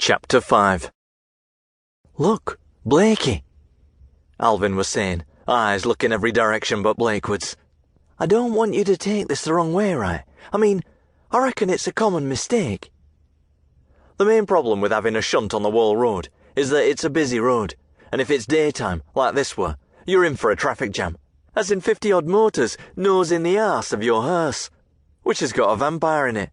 Chapter 5. "Look, Blakey," Alvin was saying, eyes looking every direction but Blakewards. "I don't want you to take this the wrong way, right? I reckon it's a common mistake." The main problem with having a shunt on the Wall Road is that it's a busy road, and if it's daytime, like this were, you're in for a traffic jam, as in 50-odd motors nose in the arse of your hearse, which has got a vampire in it.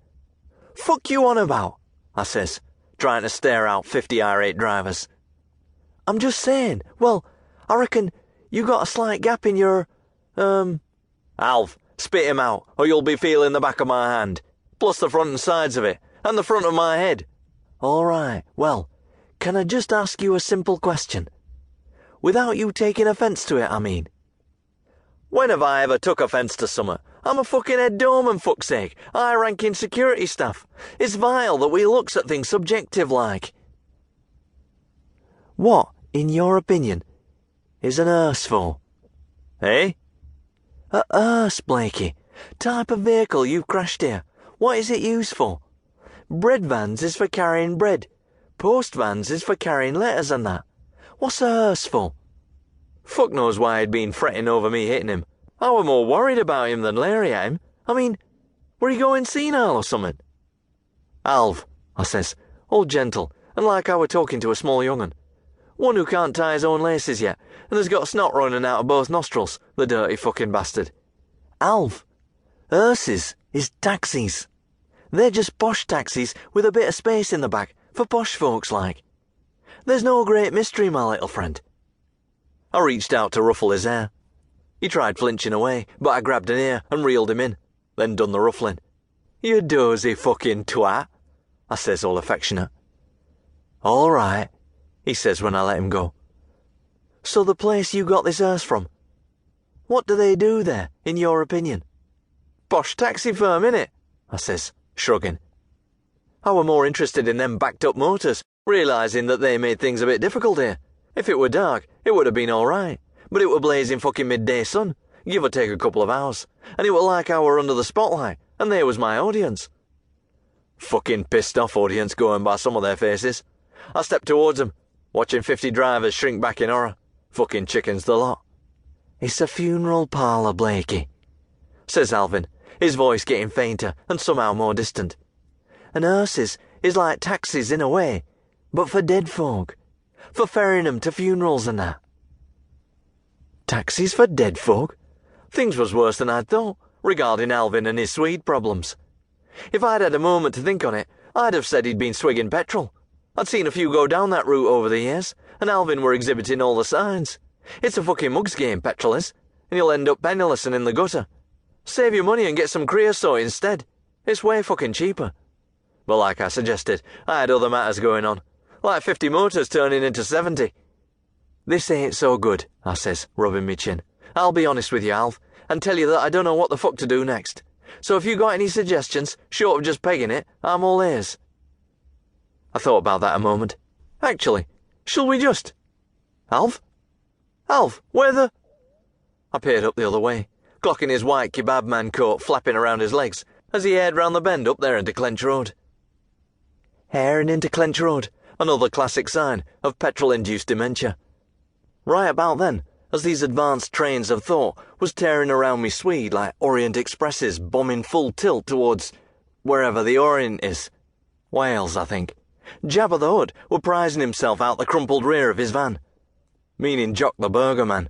"Fuck you on about?" I says, trying to stare out 50 irate drivers. "I'm just saying, well, I reckon you got a slight gap in your, Alv, spit him out, or you'll be feeling the back of my hand, plus the front and sides of it, and the front of my head." "All right, well, can I just ask you a simple question? Without you taking offence to it, I mean." "When have I ever took offence to summat? I'm a fucking head doorman, fuck's sake, high-ranking security staff. It's vile that we looks at things subjective like." "What, in your opinion, is an hearse for?" "Eh?" "A hearse, Blakey. Type of vehicle you've crashed here. What is it used for? Bread vans is for carrying bread. Post vans is for carrying letters and that. What's a hearse for?" Fuck knows why he'd been fretting over me hitting him. I were more worried about him than leery at him. Were he going senile or something? "Alv," I says, all gentle, and like I were talking to a small young'un. "One who can't tie his own laces yet, and has got snot running out of both nostrils, the dirty fucking bastard. Alv, hearses is taxis. They're just posh taxis with a bit of space in the back, for posh folks like. There's no great mystery, my little friend." I reached out to ruffle his hair. He tried flinching away, but I grabbed an ear and reeled him in, then done the ruffling. "You dozy fucking twat," I says all affectionate. "All right," he says when I let him go. "So the place you got this hearse from, what do they do there, in your opinion?" "Posh taxi firm, innit?" I says, shrugging. I were more interested in them backed-up motors, realising that they made things a bit difficult here. If it were dark, it would have been all right, but it were blazing fucking midday sun, give or take a couple of hours, and it were like I were under the spotlight, and they was my audience. Fucking pissed off audience going by some of their faces. I stepped towards them, watching 50 drivers shrink back in horror. Fucking chickens the lot. "It's a funeral parlour, Blakey," says Alvin, his voice getting fainter and somehow more distant. "And hearses is like taxis in a way, but for dead folk, for ferrying them to funerals and that." Taxis for dead folk? Things was worse than I'd thought, regarding Alvin and his Swede problems. If I'd had a moment to think on it, I'd have said he'd been swigging petrol. I'd seen a few go down that route over the years, and Alvin were exhibiting all the signs. It's a fucking mugs game, petrol is, and you'll end up penniless and in the gutter. Save your money and get some creosote instead. It's way fucking cheaper. But like I suggested, I had other matters going on, like 50 motors turning into 70. "This ain't so good," I says, rubbing me chin. "I'll be honest with you, Alv, and tell you that I don't know what the fuck to do next. So if you got any suggestions, short of just pegging it, I'm all ears." I thought about that a moment. "Actually, shall we just... Alv? Alv, where the..." I peered up the other way, clocking his white kebab man coat flapping around his legs as he aired round the bend up there into Clench Road. Airing into Clench Road, another classic sign of petrol-induced dementia. Right about then, as these advanced trains of thought was tearing around me Swede like Orient Expresses bombing full tilt towards wherever the Orient is. Wales, I think. Jabba the Hutt were prizing himself out the crumpled rear of his van. Meaning Jock the burger man.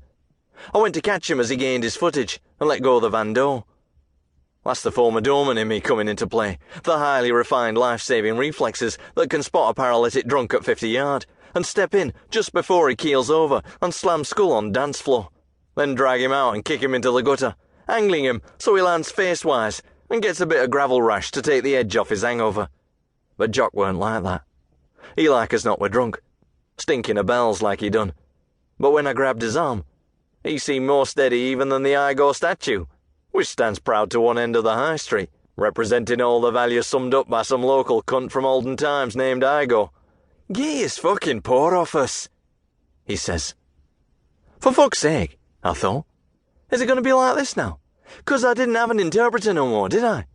I went to catch him as he gained his footage and let go of the van door. That's the former doorman in me coming into play, the highly refined life-saving reflexes that can spot a paralytic drunk at 50 yard, and step in just before he keels over and slam skull on dance floor, then drag him out and kick him into the gutter, angling him so he lands face-wise and gets a bit of gravel rash to take the edge off his hangover. But Jock weren't like that. He like as not were drunk, stinking of bells like he done. But when I grabbed his arm, he seemed more steady even than the Igor statue, which stands proud to one end of the high street, representing all the value summed up by some local cunt from olden times named Igor. "Get his fucking paw off us," he says. For fuck's sake, I thought. Is it going to be like this now? 'Cause I didn't have an interpreter no more, did I?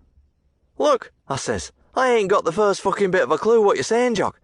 "Look," I says, "I ain't got the first fucking bit of a clue what you're saying, Jock,